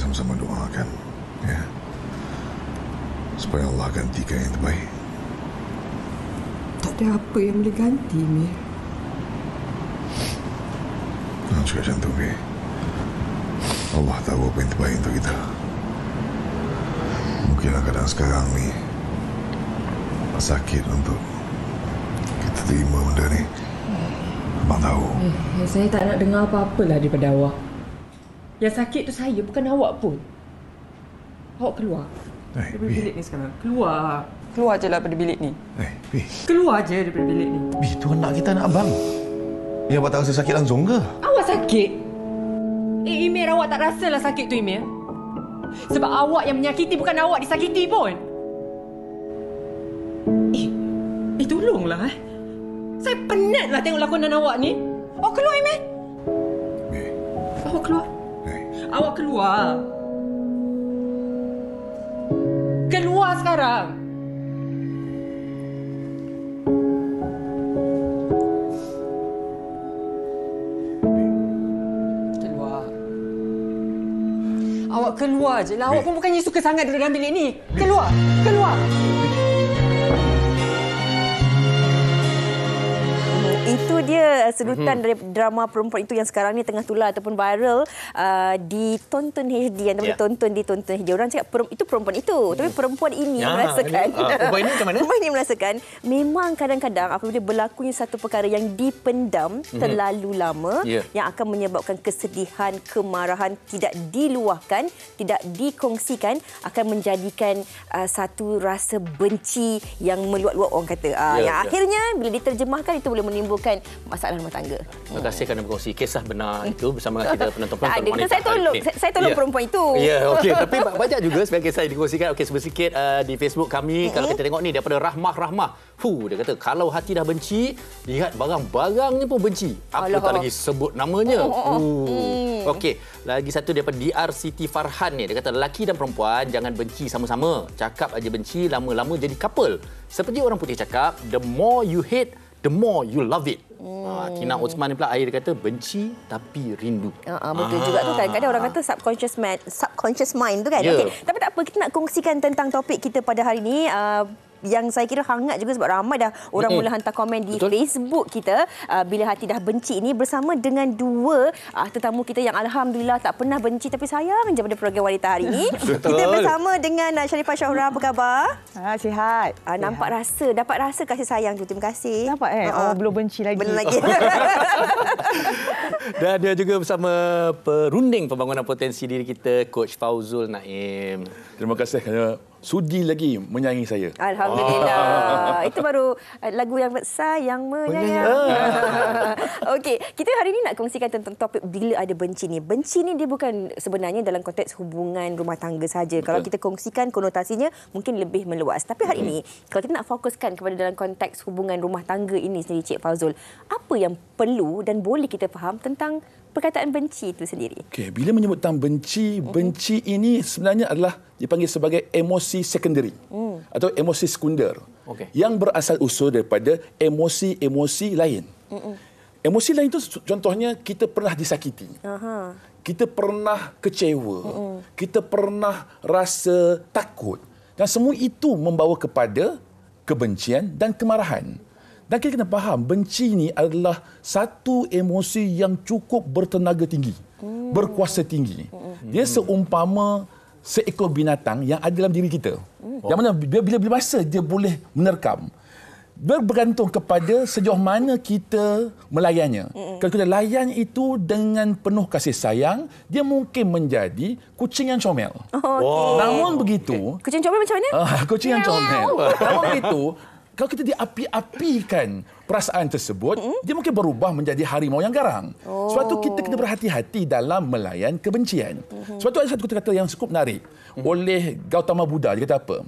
sama-sama doakan, ya, supaya Allah gantikan yang terbaik. Tak ada apa yang boleh ganti, Mir. Jangan cakap macam tu, Mir. Allah tahu apa yang terbaik untuk kita. Mungkinlah keadaan sekarang ni sakit untuk kita terima benda ni. Abang tahu. Saya tak nak dengar apa-apa lah daripada awak. Yang sakit tu saya, bukan awak pun. Awak keluar. Daripada bilik ni sekarang. Keluar. Keluar je lah daripada bilik ni. Bi. Keluar je daripada bilik ni. Bi, tu anak kita, anak abang. Dia abang tak rasa sakit langsung ke? Awak sakit? Imir, awak tak rasalah sakit tu, Imir. Sebab awak yang menyakiti, bukan awak disakiti pun. Tolonglah. Saya penatlah tengok lakonan awak ni. Awak keluar, Imir. Awak keluar. Awak keluar. Keluar sekarang. Keluar. Awak keluar je lah. Awak pun bukannya suka sangat duduk dalam bilik ni. Keluar. Keluar. Itu dia sedutan dari drama perempuan itu yang sekarang ni tengah tular ataupun viral di Tonton HD. Yang boleh tonton di Tonton HD. Orang cakap itu perempuan itu. Tapi perempuan ini merasakan. Perempuan ini macam mana? Perempuan ini merasakan memang kadang-kadang apabila berlakunya satu perkara yang dipendam terlalu lama yang akan menyebabkan kesedihan, kemarahan tidak diluahkan, tidak dikongsikan, akan menjadikan satu rasa benci yang meluap-luap orang kata. Yang akhirnya bila diterjemahkan itu boleh menimbulkan masalah rumah tangga. Terima kasih kerana berkongsi kisah benar itu bersama kita penonton-penonton wanita. Saya tolong perempuan itu. Ya, okey. Tapi banyak juga sebagai kisah yang dikongsikan. Okey, sedikit di Facebook kami. Kalau kita tengok ni daripada Rahmah. Dia kata kalau hati dah benci, lihat barang-barangnya pun benci. Apatah lagi sebut namanya. Okey, lagi satu daripada DR Siti Farhan ni. Dia kata lelaki dan perempuan jangan benci sama-sama. Cakap aja benci, lama-lama jadi couple. Seperti orang putih cakap, the more you hate, the more you love it. Tina Osman ni pula akhir dia kata benci tapi rindu. Betul juga tu, kadang-kadang orang kata subconscious mind tu kan. Okay. Tapi tak apa, kita nak kongsikan tentang topik kita pada hari ini. Yang saya kira hangat juga sebab ramai dah orang mula hantar komen di Facebook kita bila hati dah benci ini, bersama dengan dua tetamu kita yang alhamdulillah tak pernah benci tapi sayang je pada program wanita hari ini. Kita bersama dengan Sharifah Syahra. Apa khabar? Sihat. Dapat rasa kasih sayang tu. Terima kasih. Dapat belum benci lagi. Belum lagi. Dan dia juga bersama perunding pembangunan potensi diri kita, Coach Fauzul Naim. Terima kasih kerana sudi lagi menyayangi saya. Alhamdulillah. Itu baru lagu yang sayang menyayang. Okey, kita hari ini nak kongsikan tentang topik bila ada benci ni. Benci ni dia bukan sebenarnya dalam konteks hubungan rumah tangga saja. Kalau kita kongsikan konotasinya mungkin lebih meluas. Tapi hari ini kalau kita nak fokuskan kepada dalam konteks hubungan rumah tangga ini sendiri, Cik Fauzul, apa yang perlu dan boleh kita faham tentang perkataan benci itu sendiri? Okey, bila menyebut tentang benci, benci ini sebenarnya adalah dipanggil sebagai emosi secondary atau emosi sekunder yang berasal usul daripada emosi-emosi lain. Emosi lain itu contohnya kita pernah disakiti. Kita pernah kecewa. Kita pernah rasa takut. Dan semua itu membawa kepada kebencian dan kemarahan. Dan kita kena faham, benci ini adalah satu emosi yang cukup bertenaga tinggi, berkuasa tinggi. Dia seumpama seekor binatang yang ada dalam diri kita. Yang mana bila masa dia boleh menerkam. Bergantung kepada sejauh mana kita melayannya. Kalau kita layan itu dengan penuh kasih sayang, dia mungkin menjadi kucing yang comel. Namun begitu... Kucing comel macam mana? Kucing yang comel. Namun begitu... Kalau kita diapi-apikan perasaan tersebut, dia mungkin berubah menjadi harimau yang garang. Sebab itu kita kena berhati-hati dalam melayan kebencian. Sebab itu ada satu kata-kata yang cukup menarik oleh Gautama Buddha. Dia kata apa?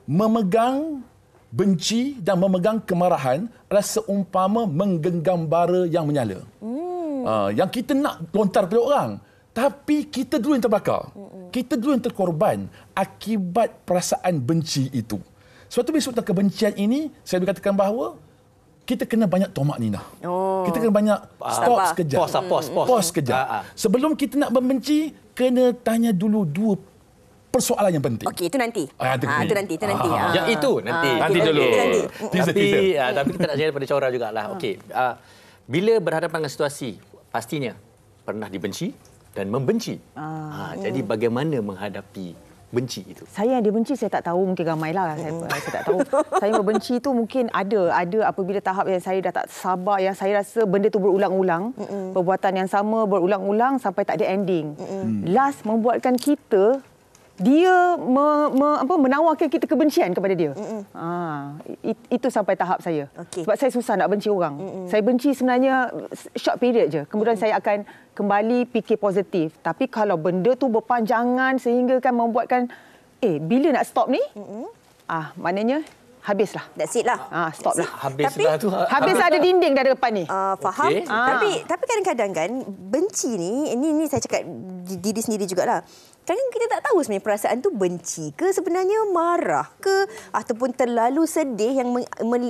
Memegang benci dan memegang kemarahan adalah seumpama menggenggam bara yang menyala. Yang kita nak lontar kepada orang, tapi kita dulu yang terbakar. Kita dulu yang terkorban akibat perasaan benci itu. Sebab itu bila sebut tentang kebencian ini, saya boleh katakan bahawa kita kena banyak tomak nina. Kita kena banyak stop sekejap. Pause sekejap. Sebelum kita nak membenci, kena tanya dulu 2 persoalan yang penting. Okey, itu nanti. Itu nanti. Yang itu nanti. Nanti dulu. Tapi kita nak share pada Syora jugalah. Okey. Bila berhadapan dengan situasi, pastinya pernah dibenci dan membenci. Jadi bagaimana menghadapi benci itu? Saya yang dibenci saya tak tahu, mungkin ramailah saya tak tahu. Saya membenci tu mungkin ada apabila tahap yang saya dah tak sabar, yang saya rasa benda tu berulang-ulang, perbuatan yang sama berulang-ulang sampai tak ada ending. Last membuatkan kita dia menawarkan kita kebencian kepada dia. Itu sampai tahap saya. Sebab saya susah nak benci orang. Saya benci sebenarnya short period je. Kemudian saya akan kembali fikir positif. Tapi kalau benda tu berpanjangan sehingga kan membuatkan bila nak stop ni? Maknanya habislah. That's it lah. Stop lah. Habislah tu. Habis ada dinding dah depan ni. Faham. Okay. Tapi kadang-kadang kan benci ni saya cakap diri sendiri jugalah. Kadang kita tak tahu sebenarnya perasaan tu benci ke sebenarnya marah ke ataupun terlalu sedih yang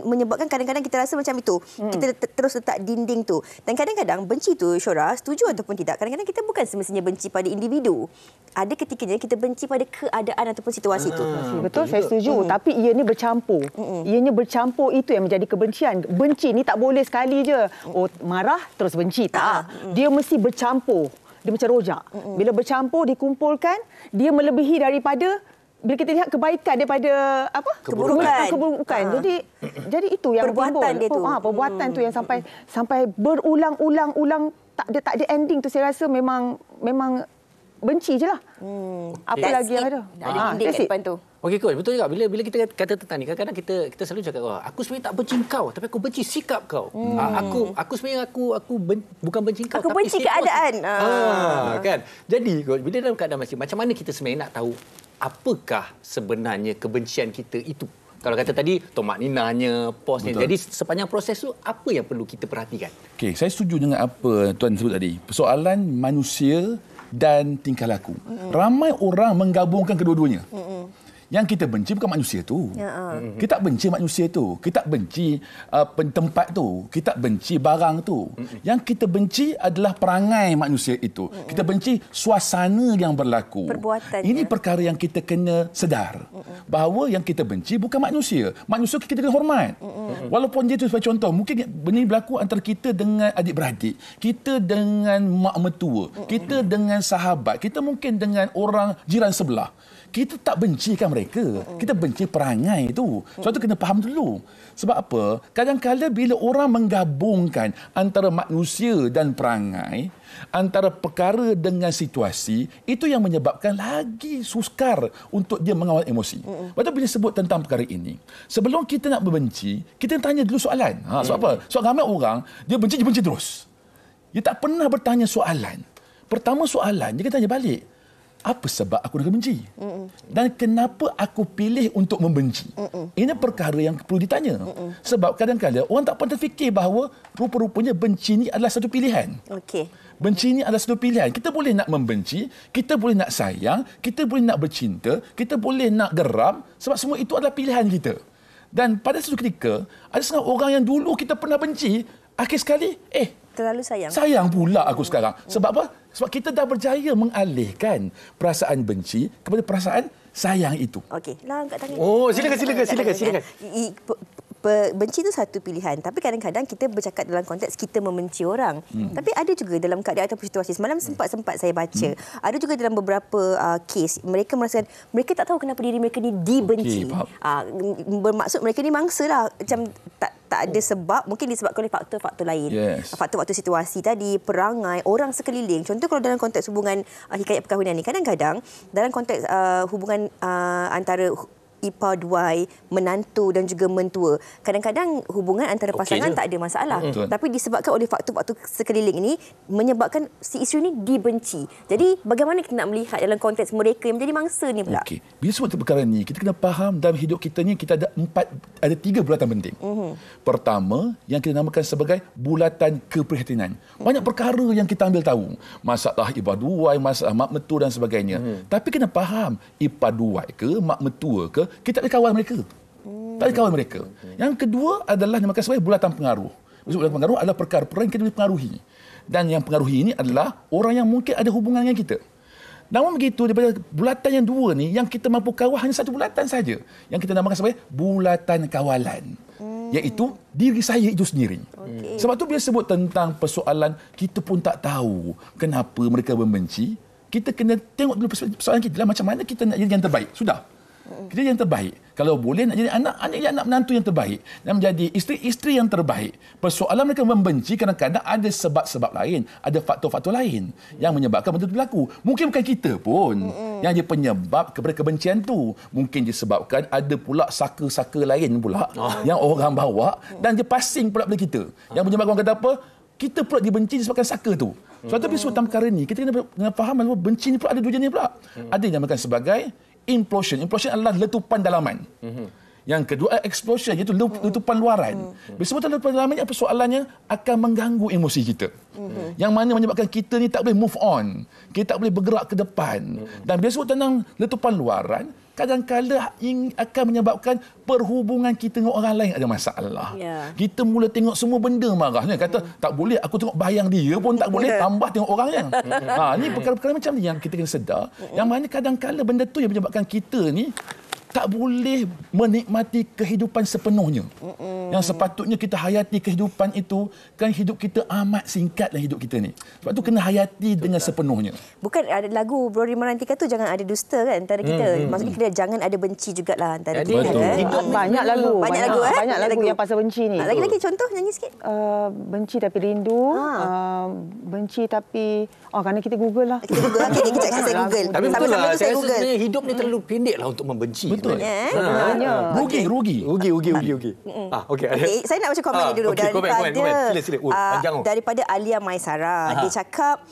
menyebabkan kadang-kadang kita rasa macam itu. Kita terus letak dinding tu. Dan kadang-kadang benci tu, Syora, setuju ataupun tidak, kadang-kadang kita bukan semestinya benci pada individu. Ada ketikanya kita benci pada keadaan ataupun situasi tu. Betul, saya setuju. Tapi ianya bercampur. Ianya bercampur, itu yang menjadi kebencian. Benci ni tak boleh sekali je. Marah terus benci. Tak. Dia mesti bercampur. Dia macam rojak. Bila bercampur, dikumpulkan, dia melebihi daripada bila kita lihat kebaikan daripada keburukan. Jadi itu yang perbuatan dia tu. Perbuatan tu yang sampai berulang-ulang tak ada ending tu, saya rasa memang benci je lah. Apa lagi yang ada? Ada dinding kat depan tu. Okey, Coach, betul juga. Bila kita kata tentang ni, kadang-kadang kita selalu cakap, aku sebenarnya tak benci kau, tapi aku benci sikap kau. Aku sebenarnya bukan benci kau, aku tapi benci keadaan. Kan? Jadi, Coach, bila dalam keadaan macam mana kita sebenarnya nak tahu apakah sebenarnya kebencian kita itu? Kalau kata tadi, Tomak Ninahnya, posnya. Jadi, sepanjang proses tu, apa yang perlu kita perhatikan? Okey, saya setuju dengan apa Tuan sebut tadi. Persoalan manusia dan tingkah laku. Ramai orang menggabungkan kedua-duanya. Yang kita benci bukan manusia tu. Kita tak benci manusia tu. Kita tak benci tempat tu. Kita tak benci barang tu. Yang kita benci adalah perangai manusia itu. Kita benci suasana yang berlaku. Perbuatannya. Ini perkara yang kita kena sedar. Bahawa yang kita benci bukan manusia. Manusia kita kena hormat. Walaupun dia tu sebagai contoh, mungkin benda berlaku antara kita dengan adik-beradik. Kita dengan mak mertua. Kita dengan sahabat. Kita mungkin dengan orang jiran sebelah. Kita tak bencikan mereka. Kita benci perangai itu. Sebab itu kena faham dulu. Sebab apa? Kadang-kadang bila orang menggabungkan antara manusia dan perangai, antara perkara dengan situasi, itu yang menyebabkan lagi sukar untuk dia mengawal emosi. Lepas bila sebut tentang perkara ini, sebelum kita nak membenci, kita tanya dulu soalan. Sebab apa? Sebab ramai orang, dia benci terus. Dia tak pernah bertanya soalan. Pertama soalan, dia tanya balik. Apa sebab aku nak benci? Dan kenapa aku pilih untuk membenci? Ini perkara yang perlu ditanya. Sebab kadang-kadang orang tak pernah fikir bahawa rupa-rupanya benci ini adalah satu pilihan. Benci ini adalah satu pilihan. Kita boleh nak membenci, kita boleh nak sayang, kita boleh nak bercinta, kita boleh nak geram, sebab semua itu adalah pilihan kita. Dan pada satu ketika, ada setengah orang yang dulu kita pernah benci, akhir sekali, terlalu sayang. Sayang pula aku sekarang. Sebab apa? Sebab kita dah berjaya mengalihkan perasaan benci kepada perasaan sayang itu. Okey, lah angkat tangan. Silakan. Benci itu satu pilihan, tapi kadang-kadang kita bercakap dalam konteks kita membenci orang. Tapi ada juga dalam keadaan atau situasi, semalam sempat saya baca, ada juga dalam beberapa kes mereka merasakan mereka tak tahu kenapa diri mereka ni dibenci. Bermaksud mereka ni mangsa lah, macam tak ada sebab, mungkin disebabkan oleh faktor-faktor lain. Faktor-faktor situasi tadi, perangai, orang sekeliling. Contoh kalau dalam konteks hubungan hikayat perkahwinan ni, kadang-kadang dalam konteks hubungan antara ipar duai, menantu dan juga mentua. Kadang-kadang hubungan antara pasangan tak ada masalah. Tapi disebabkan oleh faktor-faktor sekeliling ini, menyebabkan si isteri ini dibenci. Jadi bagaimana kita nak melihat dalam konteks mereka yang menjadi mangsa ni pula? Bila sebut perkara ni, kita kena faham dalam hidup kita ni, kita ada 3 bulatan penting. Pertama, yang kita namakan sebagai bulatan keprihatinan. Banyak perkara yang kita ambil tahu. Masalah ipar duai, masalah mak mertua dan sebagainya. Tapi kena faham, ipar duai ke, mak mertua ke, kita tak boleh kawal mereka. Tak boleh kawal mereka. Yang kedua adalah dinamakan sebagai bulatan pengaruh. Maksud bulatan pengaruh adalah perkara-perkara yang kita boleh pengaruhi. Dan yang pengaruhi ini adalah orang yang mungkin ada hubungan dengan kita. Namun begitu, daripada bulatan yang dua ni, yang kita mampu kawal hanya satu bulatan saja. Yang kita namakan sebagai bulatan kawalan. Iaitu diri saya itu sendiri. Sebab tu bila sebut tentang persoalan, kita pun tak tahu kenapa mereka membenci. Kita kena tengok dulu persoalan kita. Macam mana kita nak jadi yang terbaik. Sudah. Kita yang terbaik. Kalau boleh nak jadi anak menantu yang terbaik. Nak menjadi isteri yang terbaik. Persoalan mereka membenci kadang-kadang ada sebab-sebab lain. Ada faktor-faktor lain yang menyebabkan benda itu berlaku. Mungkin bukan kita pun yang jadi penyebab kepada kebencian tu. Mungkin disebabkan ada pula saka-saka lain pula yang orang bawa dan dia passing pula pada kita. Yang menyebabkan orang kata apa? Kita pula dibenci disebabkan saka tu. Sebab tu tentang perkara ni, kita kena faham bahawa benci ni pula ada dua jenis pula. Ada yang dinamakan sebagai implosion. Implosion adalah letupan dalaman. Yang kedua, explosion, iaitu letupan luaran. Bila sebut letupan dalaman, persoalannya akan mengganggu emosi kita. Yang mana menyebabkan kita ni tak boleh move on. Kita tak boleh bergerak ke depan. Dan bila sebut tentang letupan luaran, kadang-kadang akan menyebabkan perhubungan kita dengan orang lain ada masalah. Kita mula tengok semua benda marahnya. Kata, tak boleh, aku tengok bayang dia pun tak boleh, tambah tengok orangnya. Ini perkara-perkara macam ni yang kita kena sedar. Yang mana kadang-kadang benda tu yang menyebabkan kita ni tak boleh menikmati kehidupan sepenuhnya. Yang sepatutnya kita hayati kehidupan itu, kan hidup kita amat singkat dalam hidup kita ni. Sebab tu kena hayati dengan sepenuhnya. Bukan ada lagu Bro Rimanti kata jangan ada dusta kan antara kita. Maksudnya kita jangan ada benci jugalah antara kita. Banyak lagu. Banyak lagu yang pasal benci ni. Lagi-lagi contoh nyanyi sikit. Benci tapi rindu. Benci tapi kerana kita Google lah. Kita Google. Okay, saya Google. Tapi betul lah, saya rasa sebenarnya hidup ni terlalu pendek lah untuk membenci. Betul. Rugi. Okey, saya nak baca komen dulu daripada Alia Maisara. Dia cakap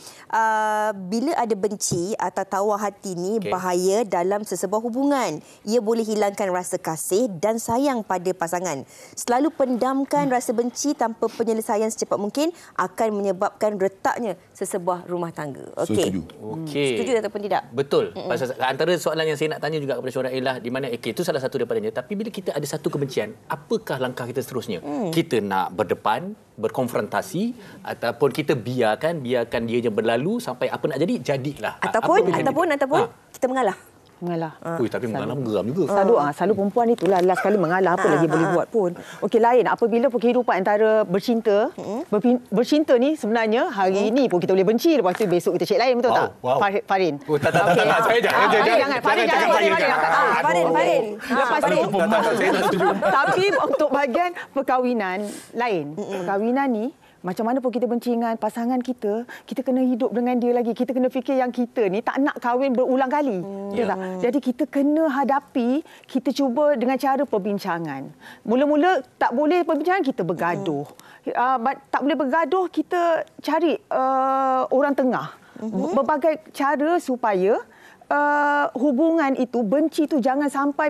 bila ada benci atau tawa hati ni bahaya dalam sesebuah hubungan. Ia boleh hilangkan rasa kasih dan sayang pada pasangan. Selalu pendamkan rasa benci tanpa penyelesaian secepat mungkin akan menyebabkan retaknya sesebuah rumah tangga. Okey. Setuju ataupun tidak? Betul. Antara soalan yang saya nak tanya juga kepada Syurah ialah di mana itu salah satu daripadanya. Tapi bila kita ada satu kebencian, apakah langkah kita seterusnya? Kita nak berdepan, berkonfrontasi, ataupun kita biarkan dia je berlalu sampai apa nak jadi jadilah. Ataupun kita mengalah. Tapi mengalah geram juga. Selalu perempuan itulah last kali mengalah, apa lagi boleh buat pun. Okey, lain apabila kehidupan antara bercinta ni sebenarnya hari ini pun kita boleh benci, lepas tu besok kita cek lain, betul tak? Farin. Farin. Lepas tu tapi untuk bahagian perkahwinan lain. Perkahwinan ni macam mana pun kita benci dengan pasangan kita, kita kena hidup dengan dia lagi. Kita kena fikir yang kita ni tak nak kahwin berulang kali. Jadi kita kena hadapi, kita cuba dengan cara perbincangan. Mula-mula tak boleh perbincangan, kita bergaduh. Tak boleh bergaduh, kita cari orang tengah. Berbagai cara supaya hubungan itu, benci itu jangan sampai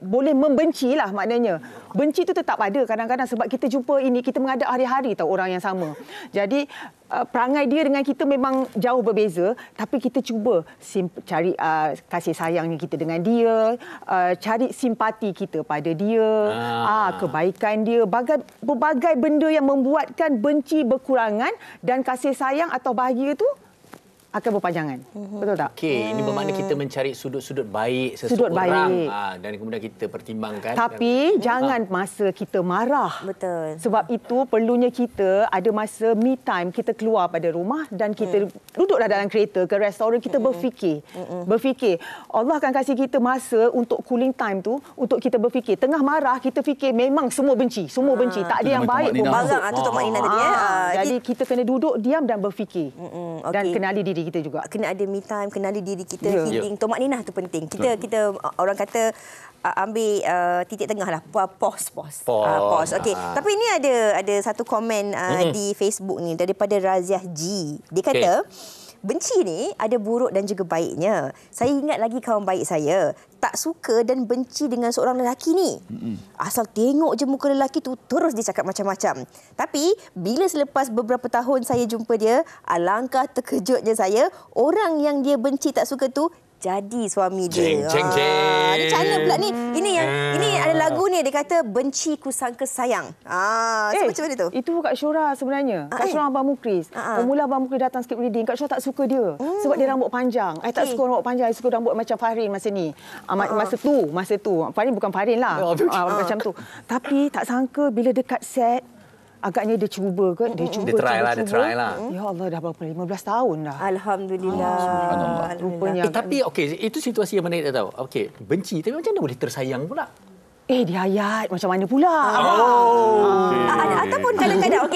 boleh membenci lah maknanya. Benci itu tetap ada kadang-kadang sebab kita jumpa ini, kita menghadap hari-hari tahu orang yang sama. Jadi perangai dia dengan kita memang jauh berbeza, tapi kita cuba cari kasih sayangnya kita dengan dia, cari simpati kita pada dia, kebaikan dia, berbagai benda yang membuatkan benci berkurangan dan kasih sayang atau bahagia itu akan berpanjangan. Betul tak? Okey, ini bermakna kita mencari sudut-sudut baik seseorang dan kemudian kita pertimbangkan. Tapi jangan masa kita marah. Betul. Sebab itu perlunya kita ada masa me time, kita keluar pada rumah dan kita duduklah dalam kereta ke restoran, kita berfikir. Allah akan kasih kita masa untuk cooling time tu, untuk kita berfikir. Tengah marah kita fikir memang semua benci, tak ada yang baik pun. Itu Tok Mak Nina tadi Jadi kita kena duduk diam dan berfikir. Dan kenali diri kita juga. Kena ada me time, kenali diri kita, healing. Tok Mak Nina tu penting. Kita orang kata ambil titik tengah lah. Pause. Okey. Tapi ini ada satu komen di Facebook ni daripada Raziah G. Dia kata, benci ni ada buruk dan juga baiknya. Saya ingat lagi kawan baik saya tak suka dan benci dengan seorang lelaki ni. Asal tengok je muka lelaki tu, terus dia cakap macam-macam. Tapi bila selepas beberapa tahun saya jumpa dia, alangkah terkejutnya saya, orang yang dia benci tak suka tu jadi suami dia. Jeng. Macam mana pula ni? Ini ada lagu ni, dia kata benci ku sangka sayang. Macam mana tu? Itu Kak Syura sebenarnya. Kak Syura Abang Mukris. Mula Abang Mukris datang skip reading, Kak Syura tak suka dia. Sebab dia rambut panjang. I tak suka rambut panjang, I suka rambut macam Farin masa ni. Masa tu. Farin bukan Farin lah. Macam tu. Tapi tak sangka bila dekat set, agaknya dia cuba ke? Dia try lah. Ya Allah, dah berapa? 15 tahun dah. Alhamdulillah. Rupanya. Tapi okey, itu situasi yang mana kita tahu. Okey, benci tapi macam mana boleh tersayang pula? Dia ayat macam mana pula? Ataupun kadang-kadang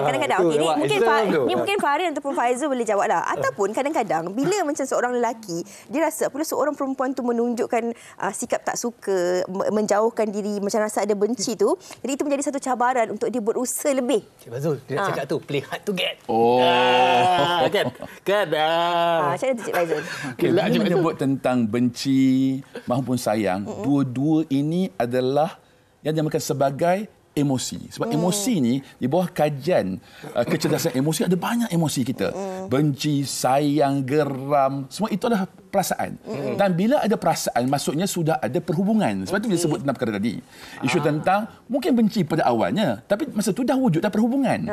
kadang-kadang ni mungkin Farin ataupun Faizul boleh jawablah. Ataupun kadang-kadang bila macam seorang lelaki dia rasa apabila seorang perempuan tu menunjukkan sikap tak suka, menjauhkan diri, macam rasa ada benci tu, jadi itu menjadi satu cabaran untuk dia berusaha lebih. Cik Fazul, dia nak cakap tu play hard to get. Kan. Macam mana tu Cik Faizul? Bila menyebut tentang benci maupun sayang, dua-dua ini adalah yang dinamakan sebagai emosi. Sebab emosi ni di bawah kajian kecerdasan emosi ada banyak emosi kita. Benci, sayang, geram, semua itu adalah perasaan. Dan bila ada perasaan, maksudnya sudah ada perhubungan. Sebab itu dia sebut tentang perkara tadi. Isu tentang mungkin benci pada awalnya, tapi masa itu dah wujud dah perhubungan.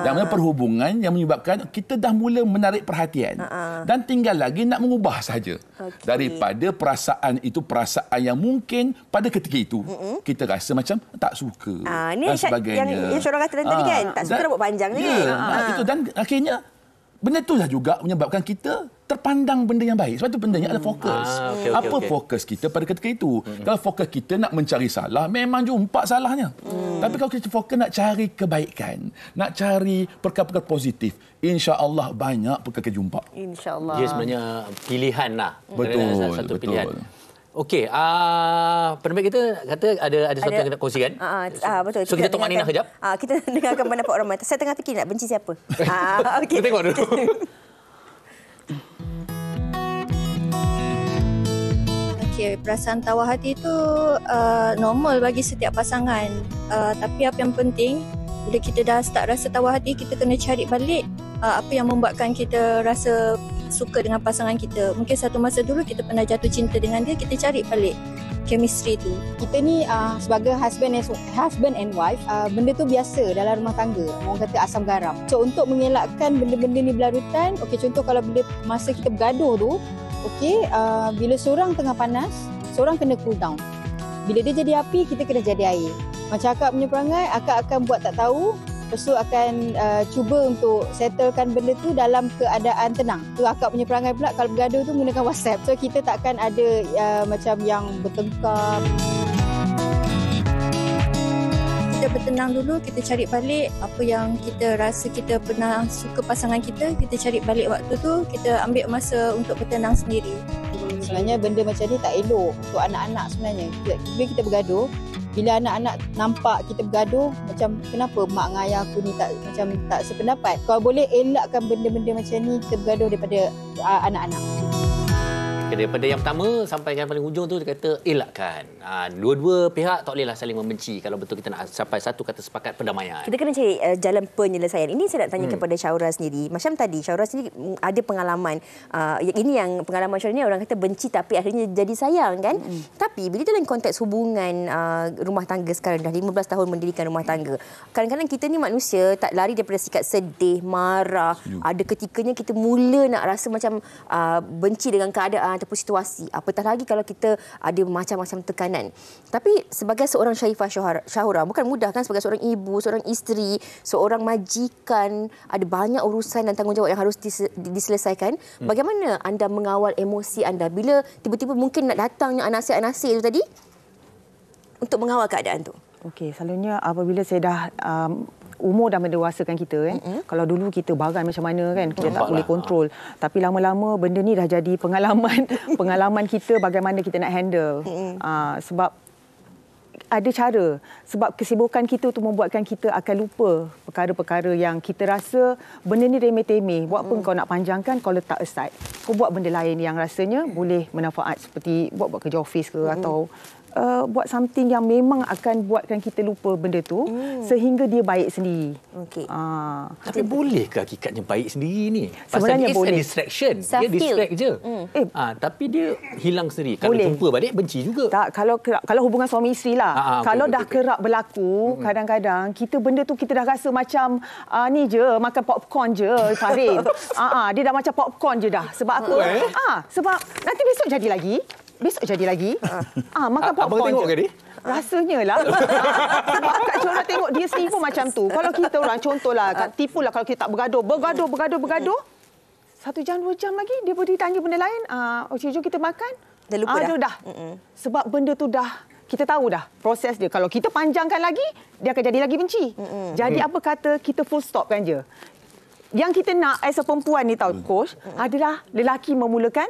Dan mana perhubungan yang menyebabkan kita dah mula menarik perhatian. Dan tinggal lagi nak mengubah sahaja. Daripada perasaan itu, perasaan yang mungkin pada ketika itu kita rasa macam tak suka. Ini dan sebagainya. yang Syura kata tadi kan, tak suka rambut panjang ni. Itu dan akhirnya benda itulah juga menyebabkan kita terpandang benda yang baik. Sebab itu bendanya adalah fokus. Apa fokus kita pada ketika itu? Kalau fokus kita nak mencari salah, memang jumpa salahnya. Tapi kalau kita fokus nak cari kebaikan, nak cari perkara-perkara positif, insya-Allah banyak perkara jumpa. Insya-Allah. Dia sebenarnya pilihan lah. Satu pilihan. Okey, penerbit kita kata ada sesuatu yang nak kongsikan. Betul. So kita tengok Nina kejap. Kita dengarkan pendapat orang ramai. Saya tengah fikir nak benci siapa. Kita tengok dulu. Okey, perasaan tawar hati itu normal bagi setiap pasangan. Tapi apa yang penting, bila kita dah start rasa tawar hati, kita kena cari balik apa yang membuatkan kita rasa suka dengan pasangan kita. Mungkin satu masa dulu kita pernah jatuh cinta dengan dia, kita cari balik chemistry tu. Kita ni sebagai husband and wife, benda tu biasa dalam rumah tangga. Orang kata asam garam. So untuk mengelakkan benda-benda ni berlarutan, contoh kalau bila masa kita bergaduh tu, bila seorang tengah panas, seorang kena cool down. Bila dia jadi api, kita kena jadi air. Macam akak punya perangai, akak akan buat tak tahu, lepas tu akan cuba untuk settlekan benda tu dalam keadaan tenang. Tu akak punya perangai pula kalau bergaduh tu menggunakan WhatsApp. So kita takkan ada macam yang bertengkar. Kita bertenang dulu, kita cari balik apa yang kita rasa kita pernah suka pasangan kita cari balik waktu tu, kita ambil masa untuk bertenang sendiri. Sebenarnya benda macam ni tak elok untuk anak-anak sebenarnya. Bila kita bergaduh, bila anak-anak nampak kita bergaduh, macam kenapa mak dengan ayah aku ni tak sependapat. Kalau boleh elakkan benda-benda macam ni, kita bergaduh daripada anak-anak. Daripada yang pertama sampai yang paling hujung tu dia kata elakkan. Dua-dua pihak tak bolehlah saling membenci kalau betul kita nak sampai satu kata sepakat perdamaian. Kita kena cari jalan penyelesaian. Ini saya nak tanya kepada Syaura sendiri. Macam tadi Syaura sendiri ada pengalaman. Ini yang pengalaman Syaura ni orang kata benci tapi akhirnya jadi sayang kan. Tapi bila dalam konteks hubungan rumah tangga sekarang dah 15 tahun mendirikan rumah tangga. Kadang-kadang kita ni manusia tak lari daripada sikap sedih, marah. Ada ketikanya kita mula nak rasa macam benci dengan keadaan ataupun situasi. Apatah lagi kalau kita ada macam-macam tekanan. Tapi sebagai seorang Syaifah Syahura, bukan mudah kan sebagai seorang ibu, seorang isteri, seorang majikan, ada banyak urusan dan tanggungjawab yang harus diselesaikan. Bagaimana anda mengawal emosi anda bila tiba-tiba mungkin nak datangnya anasir-anasir itu tadi untuk mengawal keadaan tu? Okey, selalunya apabila saya dah umur dah mendewasakan kita kan. Kalau dulu kita bagai macam mana kan, kita tak boleh kontrol. Tapi lama-lama benda ni dah jadi pengalaman kita bagaimana kita nak handle. Sebab ada cara. Sebab kesibukan kita tu membuatkan kita akan lupa perkara-perkara yang kita rasa benda ni remeh-temeh. Buat pun kau nak panjangkan, kau letak aside. Kau buat benda lain yang rasanya boleh bermanfaat seperti buat kerja office ke atau buat something yang memang akan buatkan kita lupa benda tu sehingga dia baik sendiri. Okey. Tapi bolehkah hakikatnya baik sendiri ni? Sebenarnya Pasal boleh. it's a distraction. Dia Self-heal. distract je. Tapi dia hilang sendiri. Kalau Boleh. jumpa balik benci juga. Tak, kalau hubungan suami isteri lah. Okey, Kalau okey, dah okey. kerap berlaku, kadang-kadang kita benda tu kita dah rasa macam ni je, makan popcorn je, Farid. Dia dah macam popcorn je dah. Sebab apa? Sebab nanti besok jadi lagi. Makan popcorn. Abang tengok je. ke ni? Rasanya lah. Sebab Kak Chora tengok dia sendiri pun macam tu. Kalau kita orang, contohlah, tipulah kalau kita tak bergaduh. 1 jam, 2 jam lagi, dia boleh tanya benda lain. Okey, jom kita makan. Dah lupa dah. Dah. Sebab benda tu dah, kita tahu dah proses dia. Kalau kita panjangkan lagi, dia akan jadi lagi benci. Jadi apa kata kita full stopkan je. Yang kita nak as a perempuan ni tahu, coach, adalah lelaki memulakan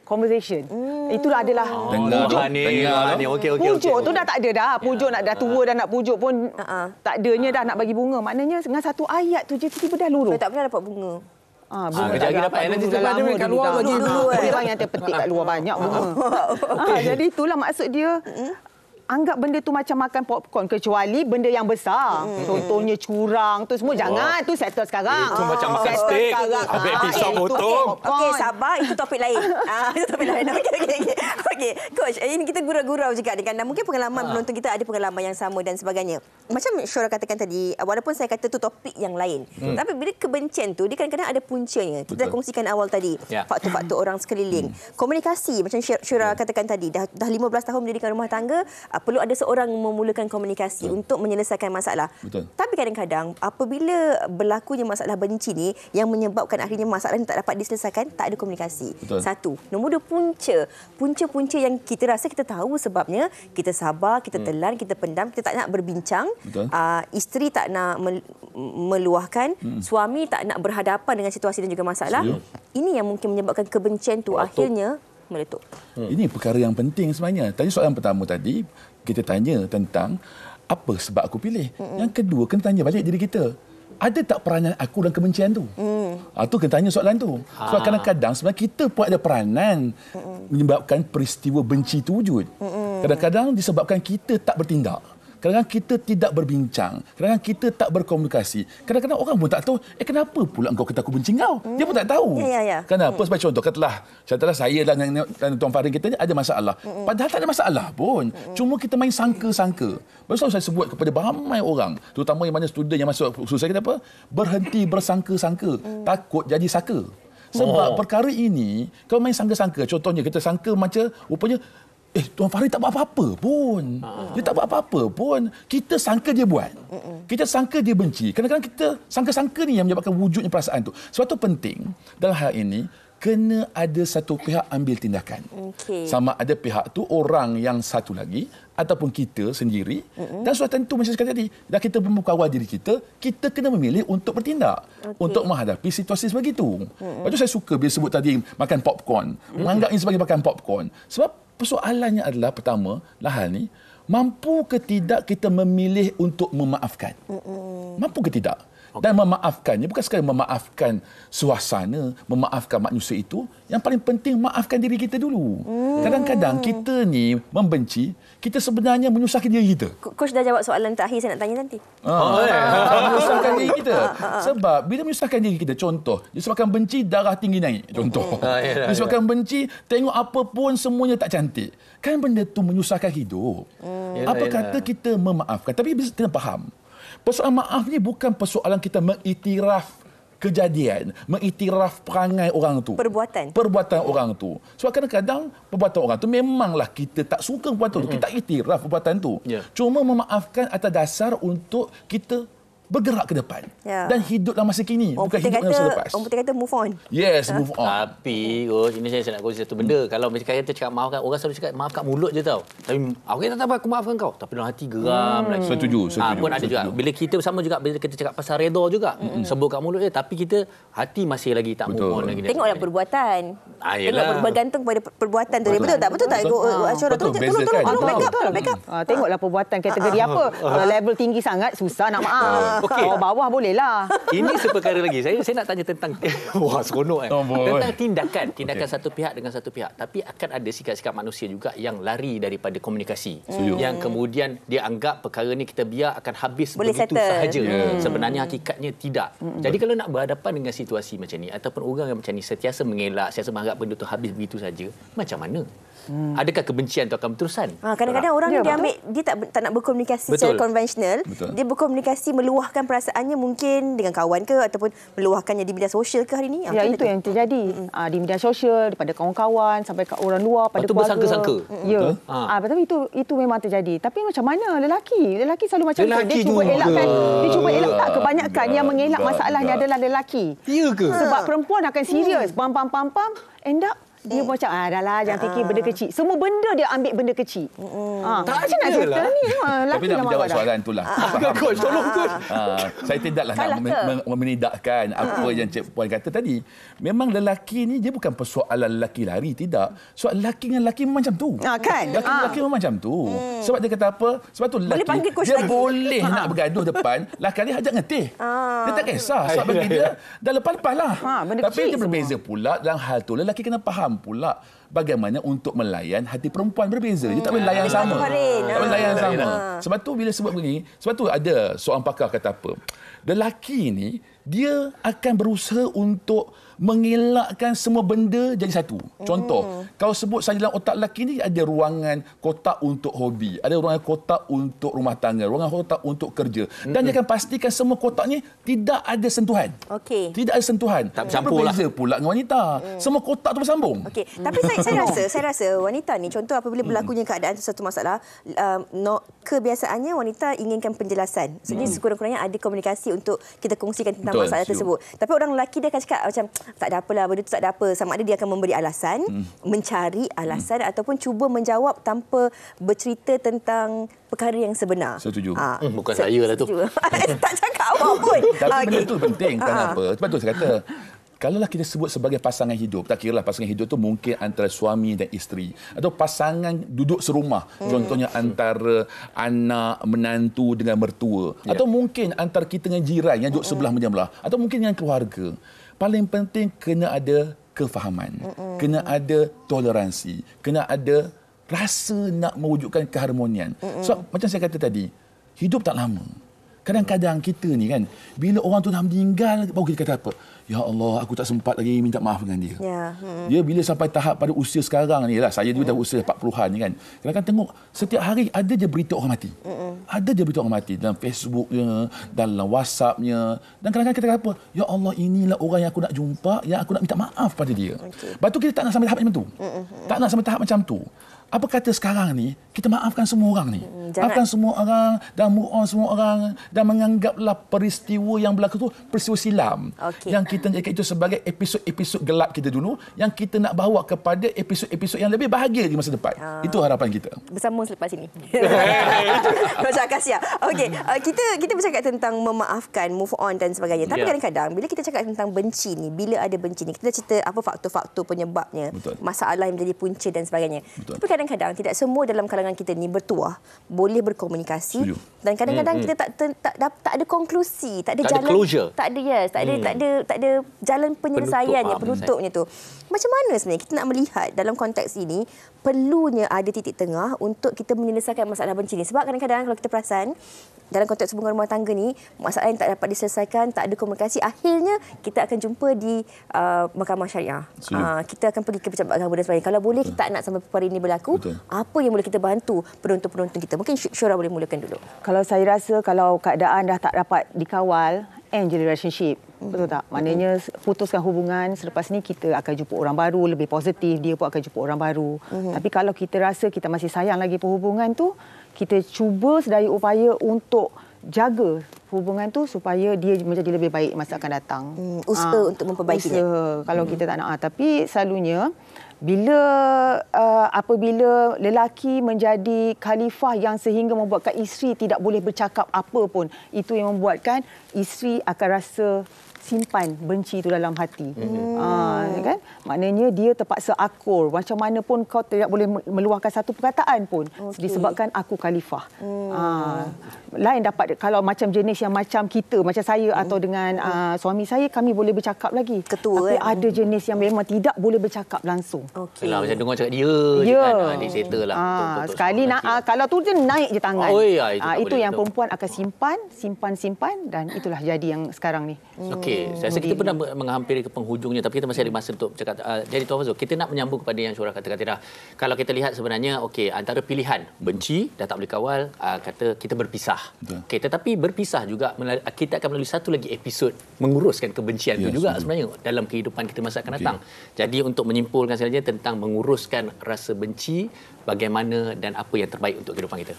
conversation. Itulah adalah Dengar ni. Okey. pujuk tu dah tak ada dah. Pujuk nak dah tua dah nak pujuk pun tak adanya dah nak bagi bunga. Maknanya dengan satu ayat tu je tiba-tiba dah luruh. Tak pernah dapat bunga. Bunga kejap lagi dapat. Nanti tempat dia kat luar bagi dulu. Orang yang terpetik kat luar banyak bunga. Jadi itulah maksud dia. Anggap benda tu macam makan popcorn kecuali benda yang besar. Contohnya curang tu semua jangan tu settle sekarang. Itu macam makan steak. Habis pisau potong. Okey, sabar. Itu topik lain. Itu topik lain. Okey. Coach, ini kita gurau-gurau juga ni kan. Dan mungkin pengalaman penonton kita ada pengalaman yang sama dan sebagainya. Macam Syura katakan tadi, walaupun saya kata tu topik yang lain. Tapi bila kebencian tu, dia kadang-kadang ada puncanya. Kita dah kongsikan awal tadi. Faktor-faktor orang sekeliling. Komunikasi, macam Syura katakan tadi. Dah 15 tahun mendirikan rumah tangga, perlu ada seorang memulakan komunikasi untuk menyelesaikan masalah. Betul. Tapi kadang-kadang apabila berlakunya masalah benci ni yang menyebabkan akhirnya masalah ni tak dapat diselesaikan, tak ada komunikasi. Betul. Satu. Nombor dua, punca yang kita rasa kita tahu sebabnya, kita sabar, kita telan, kita pendam, kita tak nak berbincang. Isteri tak nak meluahkan, suami tak nak berhadapan dengan situasi dan juga masalah. Ini yang mungkin menyebabkan kebencian tu akhirnya meletup. Ini perkara yang penting sebenarnya. Tadi soalan pertama tadi, kita tanya tentang apa sebab aku pilih. Yang kedua, kena tanya balik diri kita. Ada tak peranan aku dalam kebencian tu? Tu kena tanya soalan tu. Sebab kadang-kadang sebenarnya kita pun ada peranan menyebabkan peristiwa benci itu wujud. Kadang-kadang disebabkan kita tak bertindak. Kadang-kadang kita tidak berbincang. Kadang-kadang kita tak berkomunikasi. Kadang-kadang orang pun tak tahu, kenapa pula engkau kata aku benci kau? Dia pun tak tahu. Kenapa? Sebab contoh, katalah saya dan Tuan Farid kita ni ada masalah. Padahal tak ada masalah pun. Cuma kita main sangka-sangka. Baru saya sebut kepada ramai orang, terutama yang mana student yang masuk khusus saya, kata apa? Berhenti bersangka-sangka. Takut jadi saka. Sebab perkara ini, kalau main sangka-sangka, contohnya kita sangka macam, rupanya, Tuan Farid tak buat apa-apa pun. Dia tak buat apa-apa pun. Kita sangka dia buat. Kita sangka dia benci. Kadang-kadang kita sangka-sangka ni yang menyebabkan wujudnya perasaan tu. Sebab tu penting dalam hal ini, kena ada satu pihak ambil tindakan. Sama ada pihak tu orang yang satu lagi ataupun kita sendiri. Dan sudah tentu macam saya kata tadi, dah kita memukawal diri kita kena memilih untuk bertindak. Untuk menghadapi situasi sebegitu. Lepas tu saya suka bila sebut tadi makan popcorn. Menganggap ini sebagai makan popcorn. Sebab persoalannya adalah pertama, hal ni, mampu ke tidak kita memilih untuk memaafkan? Mampu ke tidak? Dan memaafkannya bukan sekadar memaafkan suasana, memaafkan manusia itu. Yang paling penting, maafkan diri kita dulu. Kadang-kadang kita ni membenci, kita sebenarnya menyusahkan diri kita. Coach dah jawab soalan terakhir saya nak tanya nanti. Menyusahkan diri kita. Sebab bila menyusahkan diri kita, contoh, disebabkan benci, darah tinggi naik. Contoh. Disebabkan benci, tengok apa pun semuanya tak cantik. Kan benda tu menyusahkan hidup. Apa kata kita memaafkan? Tapi bisa kita faham. Persoalan maaf ni bukan persoalan kita mengiktiraf kejadian, mengiktiraf perangai orang tu. Perbuatan orang tu. Sebab kadang-kadang perbuatan orang tu memanglah kita tak suka perbuatan tu. Kita tak iktiraf perbuatan tu. Cuma memaafkan atas dasar untuk kita bergerak ke depan. Dan hidup dalam masa kini. Bukan hidup dalam masa lepas. Orang putih kata move on. Yes, move on. Tapi, ini saya nak kongsi satu benda. Kalau macam kita cakap maafkan, orang selalu cakap maaf kat mulut je tau. Tapi, aku tak tahu aku maafkan kau. Tapi dalam hati geram lagi. Setuju. Pun ada juga. Bila kita bersama juga, bila kita cakap pasal redha juga. Sebut kat mulut je. Tapi kita, hati masih lagi tak move on lagi. Tengoklah perbuatan. Yelah. Bergantung pada perbuatan tu. Betul tak? Betul tak? Tolong backup. Tengoklah perbuatan kategori apa. Kalau level tinggi sangat, susah nak maaf. Okey. Bawah boleh lah. Ini seperkara lagi. Saya nak tanya tentang wah seronok tentang tindakan satu pihak dengan satu pihak. Tapi akan ada sikap-sikap manusia juga yang lari daripada komunikasi. Yang kemudian dia anggap perkara ni kita biar akan habis boleh begitu settle. sahaja. Sebenarnya hakikatnya tidak. Jadi kalau nak berhadapan dengan situasi macam ni ataupun orang yang macam ni sentiasa mengelak, sentiasa menganggap benda tu habis begitu saja, macam mana? Adakah kebencian itu akan berterusan? Kadang-kadang orang ni dia ambil, dia tak nak berkomunikasi secara konvensional. Dia berkomunikasi meluahkan perasaannya mungkin dengan kawan ke ataupun meluahkannya di media sosial ke hari ni. Ya, itu yang terjadi. Di media sosial, daripada kawan-kawan sampai ke orang luar, pada keluarga. Bersangka-sangka. Ya. Tapi itu memang terjadi. Tapi macam mana lelaki selalu macam tu. Dia cuba elakkan. Dia cuba elak tak, kebanyakan yang mengelak masalah ni adalah lelaki. Ya ke? Sebab perempuan akan serius. Pam end up dia macam dah lah, jangan fikir benda kecil. Semua benda dia ambil benda kecil. Tak macam nak cerita ni. Tapi nak menjawab soalan itulah. Coach, tolong coach. Saya tidaklah nak menidakkan apa yang Cik Puan kata tadi. Memang lelaki ni dia bukan persoalan lelaki lari, tidak. Soal lelaki dengan lelaki memang macam tu. Kan? Lelaki memang macam tu. Sebab dia kata apa? Sebab tu lelaki dia boleh nak bergaduh depan, lelaki hajat ngetih. Dia tak kisah. Sebab bagi dia dah lepas-lepas lah. Tapi dia berbeza pula dalam hal tu. Lelaki kena faham pula bagaimana untuk melayan hati perempuan berbeza. Dia tak boleh layan sama. Tak boleh layan sama. Sebab tu bila sebut begini, sebab tu ada seorang pakar kata apa? Lelaki ni dia akan berusaha untuk mengelakkan semua benda jadi satu. Contoh, kalau sebut saja dalam otak lelaki ni ada ruangan kotak untuk hobi, ada ruangan kotak untuk rumah tangga, ruangan kotak untuk kerja. Dan dia akan pastikan semua kotak ni tidak ada sentuhan. Tidak ada sentuhan. Tak bercampur lah. Berbeza pula dengan wanita. Semua kotak tu bersambung. Tapi saya rasa wanita ni, contoh apabila berlakunya keadaan satu masalah, kebiasaannya wanita inginkan penjelasan. Sebenarnya sekurang-kurangnya ada komunikasi untuk kita kongsikan tentang masalah tersebut. Tapi orang lelaki dia akan cakap macam tak ada apalah, benda tu tak ada apa. Sama ada dia akan memberi alasan, mencari alasan ataupun cuba menjawab tanpa bercerita tentang perkara yang sebenar. Setuju. Bukan saya lah tu. Tak cakap awak pun. Tapi benda tu penting. Kenapa? Sebab tu saya kata, kalaulah kita sebut sebagai pasangan hidup, tak kira lah pasangan hidup tu mungkin antara suami dan isteri atau pasangan duduk serumah, contohnya antara anak menantu dengan mertua, atau mungkin antara kita dengan jiran yang duduk sebelah menyebelah, atau mungkin dengan keluarga. Paling penting kena ada kefahaman, kena ada toleransi, kena ada rasa nak mewujudkan keharmonian. So macam saya kata tadi, hidup tak lama. Kadang-kadang kita ni kan, bila orang tu dah meninggal, baru kita kata apa? Ya Allah, aku tak sempat lagi minta maaf dengan dia. Dia bila sampai tahap pada usia sekarang ni lah, saya juga dah usia 40-an ni kan. Kadang-kadang tengok, setiap hari ada je berita orang mati. Ada je berita orang mati dalam Facebooknya, dalam WhatsAppnya. Dan kadang-kadang kita kata apa? Ya Allah, inilah orang yang aku nak jumpa, yang aku nak minta maaf pada dia. Lepas tu kita tak nak sampai tahap macam tu. Tak nak sampai tahap macam tu. Apa kata sekarang ni, kita maafkan semua orang ni. Maafkan semua orang dan move on semua orang dan menganggaplah peristiwa yang berlaku tu peristiwa silam. Yang kita jadikan itu sebagai episod-episod gelap kita dulu yang kita nak bawa kepada episod-episod yang lebih bahagia di masa depan. Itu harapan kita. Bersambung selepas ini. Macam Akasia. Okey, kita bercakap tentang memaafkan, move on dan sebagainya. Tapi kadang-kadang bila kita cakap tentang benci ni, bila ada benci ni, kita cerita apa faktor-faktor penyebabnya, masalah yang menjadi punca dan sebagainya. Tapi kadang-kadang tidak semua dalam kalangan kita ni bertuah boleh berkomunikasi. Dan kadang-kadang kita tak ada konklusi, tak ada jalan, closure. tak ada jalan penyelesaiannya, penutupnya tu. Macam mana sebenarnya kita nak melihat dalam konteks ini perlunya ada titik tengah untuk kita menyelesaikan masalah benci ni? Sebab kadang-kadang kalau kita perasan dalam konteks hubungan rumah tangga ni, masalah yang tak dapat diselesaikan, tak ada komunikasi, akhirnya kita akan jumpa di mahkamah syariah. Kita akan pergi ke pejabat agama dan sebagainya. Kalau boleh kita tak nak sampai perkara ini berlaku, apa yang boleh kita bantu penonton-penonton kita? Mungkin Syura boleh mulakan dulu. Kalau saya rasa kalau keadaan dah tak dapat dikawal, end je relationship. Betul tak? Maknanya putuskan hubungan, selepas ni kita akan jumpa orang baru, lebih positif, dia pun akan jumpa orang baru. Tapi kalau kita rasa kita masih sayang lagi perhubungan tu, kita cuba sedaya upaya untuk jaga hubungan tu supaya dia menjadi lebih baik masa akan datang. Usaha untuk memperbaikinya. Usaha kalau kita tak nak. Tapi selalunya apabila lelaki menjadi khalifah yang sehingga membuatkan isteri tidak boleh bercakap apa pun, itu yang membuatkan isteri akan rasa simpan benci itu dalam hati. Kan? Maknanya dia terpaksa akur. Macam mana pun kau tidak boleh meluahkan satu perkataan pun disebabkan aku khalifah. Lain dapat kalau macam jenis yang macam kita, macam saya atau dengan suami saya, kami boleh bercakap lagi. Ketua, tapi ada jenis yang memang tidak boleh bercakap langsung. Yalah, macam dengar cakap dia je kan. Dia settle lah. Sekali kalau tu dia naik je tangan. Itu yang perempuan akan simpan dan itulah jadi yang sekarang ni. Okey, saya rasa kita pernah menghampiri ke penghujungnya, tapi kita masih ada masa untuk bercakap. Jadi Tuan Fazrul, kita nak menyambung kepada yang Syurah katakan tadi. Kalau kita lihat sebenarnya, okey, antara pilihan benci, dah tak boleh kawal, kata kita berpisah. Okey, tetapi berpisah juga kita akan melalui satu lagi episod menguruskan kebencian itu juga sebenarnya dalam kehidupan kita masa akan datang. Jadi untuk menyimpulkan saja tentang menguruskan rasa benci, bagaimana dan apa yang terbaik untuk kehidupan kita.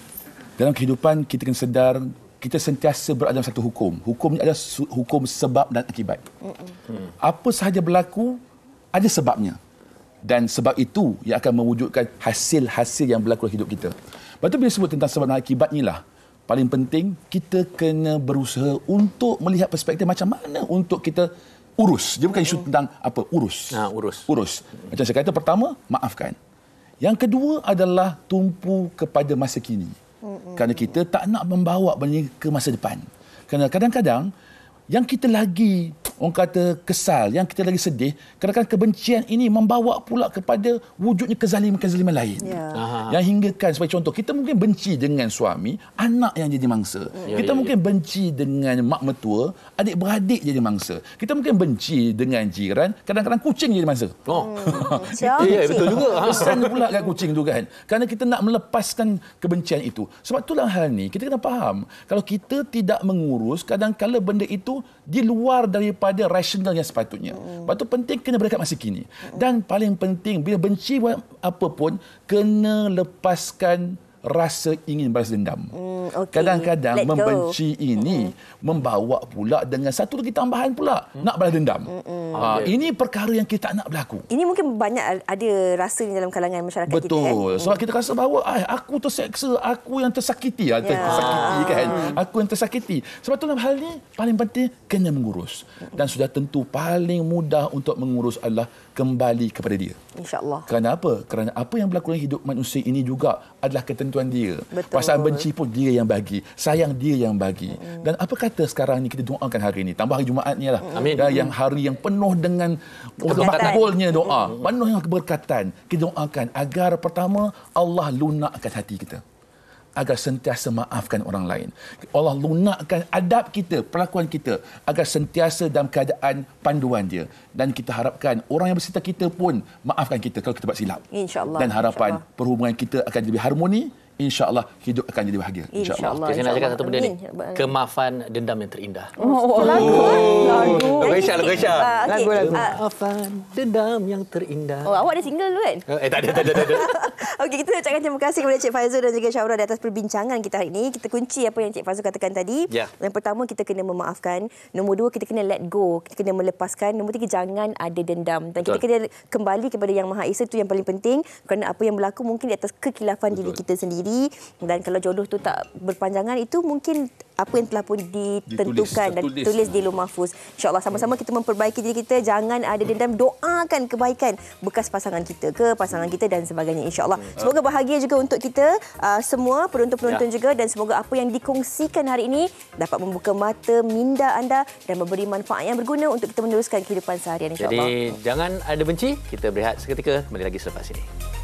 Dalam kehidupan kita kena sedar kita sentiasa berada dalam satu hukum. Hukum ini adalah hukum sebab dan akibat. Apa sahaja berlaku ada sebabnya. Dan sebab itu yang akan mewujudkan hasil-hasil yang berlaku dalam hidup kita. Lepas tu bila sebut tentang sebab dan akibat inilah paling penting kita kena berusaha untuk melihat perspektif macam mana untuk kita urus. Dia bukan isu tentang apa, urus. Urus. Macam saya kata, pertama, maafkan. Yang kedua adalah tumpu kepada masa kini. Kerana kita tak nak membawa benda ke masa depan. Kerana kadang-kadang yang kita lagi orang kata kesal, yang kita lagi sedih, kadang-kadang kebencian ini membawa pula kepada wujudnya kezaliman-kezaliman lain. Yang hinggakan, sebagai contoh, kita mungkin benci dengan suami, anak yang jadi mangsa. Kita mungkin benci dengan mak mertua, adik-beradik jadi mangsa. Kita mungkin benci dengan jiran, kadang-kadang kucing jadi mangsa. Betul juga. Kesan pula kat kucing tu kan. Kerana kita nak melepaskan kebencian itu. Sebab itulah hal ni, kita kena faham, kalau kita tidak mengurus, kadang-kadang benda itu di luar daripada rasional yang sepatutnya. Sebab itu penting kena berdekat masa kini. Dan paling penting, bila benci apa pun, kena lepaskan rasa ingin balas dendam. Kadang-kadang membenci ini membawa pula dengan satu lagi tambahan pula, nak balas dendam. Ini perkara yang kita tak nak berlaku. Ini mungkin banyak ada rasa ni dalam kalangan masyarakat kita. Betul. Sebab kita rasa bahawa aku terseksa, aku yang tersakiti. Tersakiti kan. Aku yang tersakiti. Sebab tu dalam hal ni paling penting kena mengurus. Dan sudah tentu paling mudah untuk mengurus adalah kembali kepada dia. InsyaAllah. Kerana apa? Kerana apa yang berlaku dalam hidup manusia ini juga adalah ketentuan dia. Betul. Perasaan benci pun dia yang bagi. Sayang dia yang bagi. Dan apa kata sekarang ni kita doakan hari ini. Tambah hari Jumaat ni lah. Amin. Dan yang hari yang penuh dengan makbulnya doa. Penuh dengan keberkatan. Kita doakan agar pertama Allah lunakkan hati kita. Agar sentiasa maafkan orang lain. Allah lunakkan adab kita, perlakuan kita agar sentiasa dalam keadaan panduan dia. Dan kita harapkan orang yang berserta kita pun maafkan kita kalau kita buat silap. InsyaAllah. Dan harapan perhubungan kita akan lebih harmoni. InsyaAllah hidup akan jadi bahagia. InsyaAllah. Saya nak cakap satu benda ni. Kemaafan dendam yang terindah. Lagu. Lagu Isya. Kemaafan dendam yang terindah. Awak ada single dulu kan? Tak ada. Okey, kita ucapkan terima kasih kepada Cik Fazrul dan juga Syaura di atas perbincangan kita hari ini. Kita kunci apa yang Cik Fazrul katakan tadi. Yang pertama, kita kena memaafkan. Nombor 2, kita kena let go. Kita kena melepaskan. Nombor 3, jangan ada dendam. Dan kita kena kembali kepada Yang Maha Esa. Itu yang paling penting. Kerana apa yang berlaku mungkin di atas kekilafan diri kita sendiri. Dan kalau jodoh tu tak berpanjangan, itu mungkin apa yang telah pun ditentukan dan tulis di Lauh Mahfuz. InsyaAllah sama-sama kita memperbaiki diri kita. Jangan ada dendam. Doakan kebaikan bekas pasangan kita ke pasangan kita dan sebagainya, insyaAllah. Semoga bahagia juga untuk kita semua, penonton-penonton juga. Dan semoga apa yang dikongsikan hari ini dapat membuka mata minda anda dan memberi manfaat yang berguna untuk kita meneruskan kehidupan seharian, insyaAllah. Jadi jangan ada benci. Kita berehat seketika. Kembali lagi selepas ini.